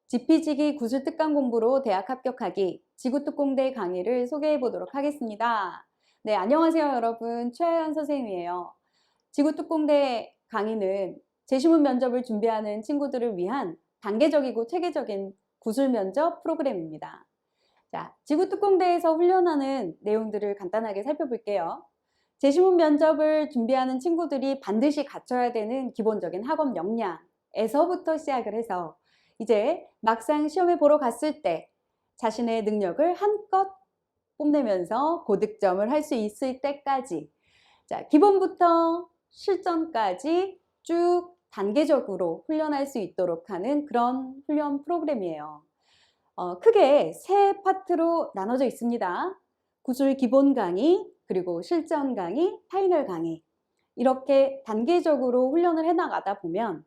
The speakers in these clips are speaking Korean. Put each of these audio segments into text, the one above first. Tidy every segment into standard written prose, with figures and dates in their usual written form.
지피지기 구슬 특강 공부로 대학 합격하기 지구특공대 강의를 소개해 보도록 하겠습니다. 네, 안녕하세요 여러분. 최하연 선생님이에요. 지구특공대 강의는 제시문 면접을 준비하는 친구들을 위한 단계적이고 체계적인 구술 면접 프로그램입니다. 자, 지구특공대에서 훈련하는 내용들을 간단하게 살펴볼게요. 제시문 면접을 준비하는 친구들이 반드시 갖춰야 되는 기본적인 학업 역량에서부터 시작을 해서 이제 막상 시험에 보러 갔을 때 자신의 능력을 한껏 뽐내면서 고득점을 할 수 있을 때까지, 자, 기본부터 실전까지 쭉 단계적으로 훈련할 수 있도록 하는 그런 훈련 프로그램이에요. 크게 세 파트로 나눠져 있습니다. 구술 기본 강의, 그리고 실전 강의, 파이널 강의, 이렇게 단계적으로 훈련을 해나가다 보면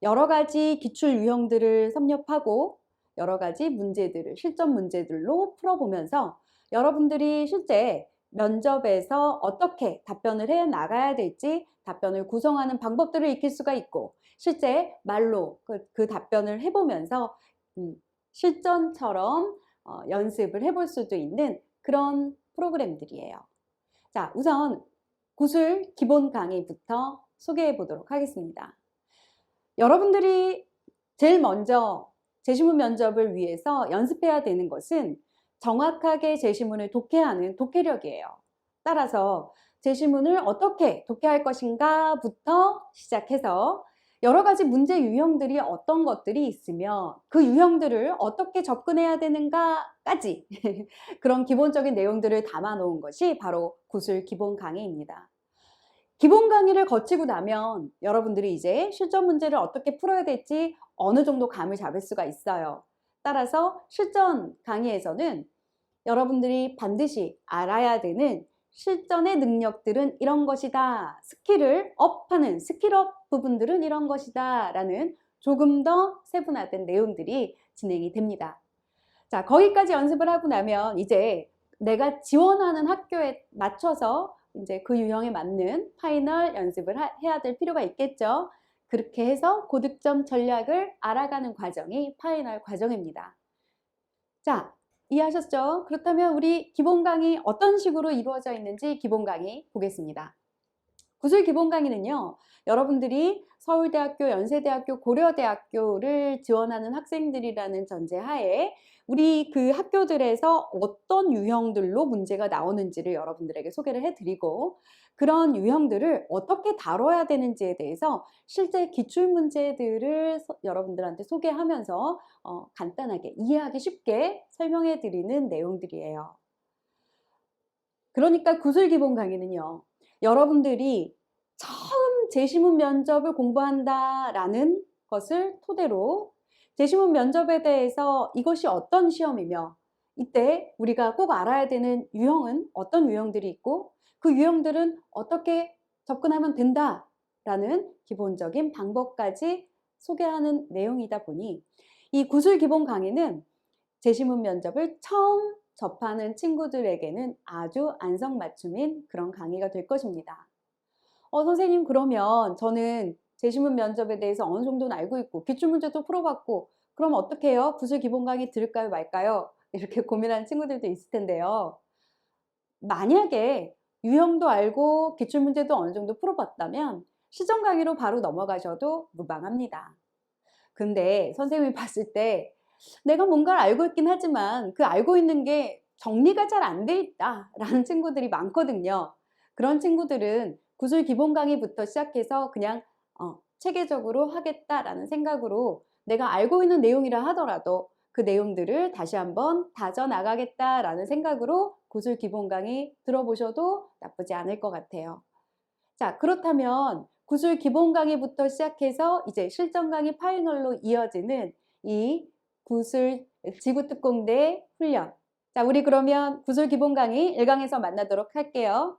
여러 가지 기출 유형들을 섭렵하고 여러 가지 문제들을 실전 문제들로 풀어보면서 여러분들이 실제 면접에서 어떻게 답변을 해 나가야 될지 답변을 구성하는 방법들을 익힐 수가 있고, 실제 말로 그 답변을 해보면서 실전처럼 연습을 해볼 수도 있는 그런 프로그램들이에요. 자, 우선 구술 기본 강의부터 소개해 보도록 하겠습니다. 여러분들이 제일 먼저 제시문 면접을 위해서 연습해야 되는 것은 정확하게 제시문을 독해하는 독해력이에요. 따라서 제시문을 어떻게 독해할 것인가 부터 시작해서 여러 가지 문제 유형들이 어떤 것들이 있으며 그 유형들을 어떻게 접근해야 되는가까지 그런 기본적인 내용들을 담아 놓은 것이 바로 구술 기본 강의입니다. 기본 강의를 거치고 나면 여러분들이 이제 실전 문제를 어떻게 풀어야 될지 어느 정도 감을 잡을 수가 있어요. 따라서 실전 강의에서는 여러분들이 반드시 알아야 되는 실전의 능력들은 이런 것이다, 스킬을 업하는 스킬업 부분들은 이런 것이다 라는 조금 더 세분화된 내용들이 진행이 됩니다. 자, 거기까지 연습을 하고 나면 이제 내가 지원하는 학교에 맞춰서 이제 그 유형에 맞는 파이널 연습을 해야 될 필요가 있겠죠. 그렇게 해서 고득점 전략을 알아가는 과정이 파이널 과정입니다. 자, 이해하셨죠? 그렇다면 우리 기본 강의 어떤 식으로 이루어져 있는지 기본 강의 보겠습니다. 구술 기본 강의는요, 여러분들이 서울대학교, 연세대학교, 고려대학교를 지원하는 학생들이라는 전제하에 우리 그 학교들에서 어떤 유형들로 문제가 나오는지를 여러분들에게 소개를 해드리고, 그런 유형들을 어떻게 다뤄야 되는지에 대해서 실제 기출문제들을 여러분들한테 소개하면서 간단하게 이해하기 쉽게 설명해 드리는 내용들이에요. 그러니까 구술 기본 강의는요, 여러분들이 처음 제시문 면접을 공부한다라는 것을 토대로 제시문 면접에 대해서 이것이 어떤 시험이며 이때 우리가 꼭 알아야 되는 유형은 어떤 유형들이 있고 그 유형들은 어떻게 접근하면 된다라는 기본적인 방법까지 소개하는 내용이다 보니 이 구술 기본 강의는 제시문 면접을 처음 접하는 친구들에게는 아주 안성맞춤인 그런 강의가 될 것입니다. 선생님, 그러면 저는 제시문 면접에 대해서 어느 정도는 알고 있고 기출문제도 풀어봤고 그럼 어떻게 해요? 구술 기본 강의 들을까요 말까요? 이렇게 고민하는 친구들도 있을 텐데요. 만약에 유형도 알고 기출문제도 어느 정도 풀어봤다면 시전 강의로 바로 넘어가셔도 무방합니다. 근데 선생님이 봤을 때 내가 뭔가를 알고 있긴 하지만 그 알고 있는 게 정리가 잘 안 돼 있다 라는 친구들이 많거든요. 그런 친구들은 구술 기본 강의부터 시작해서 그냥 체계적으로 하겠다라는 생각으로 내가 알고 있는 내용이라 하더라도 그 내용들을 다시 한번 다져나가겠다라는 생각으로 구술 기본 강의 들어보셔도 나쁘지 않을 것 같아요. 자, 그렇다면 구술 기본 강의부터 시작해서 이제 실전 강의 파이널로 이어지는 이 구술 지구특공대 훈련. 자, 우리 그러면 구술 기본 강의 1강에서 만나도록 할게요.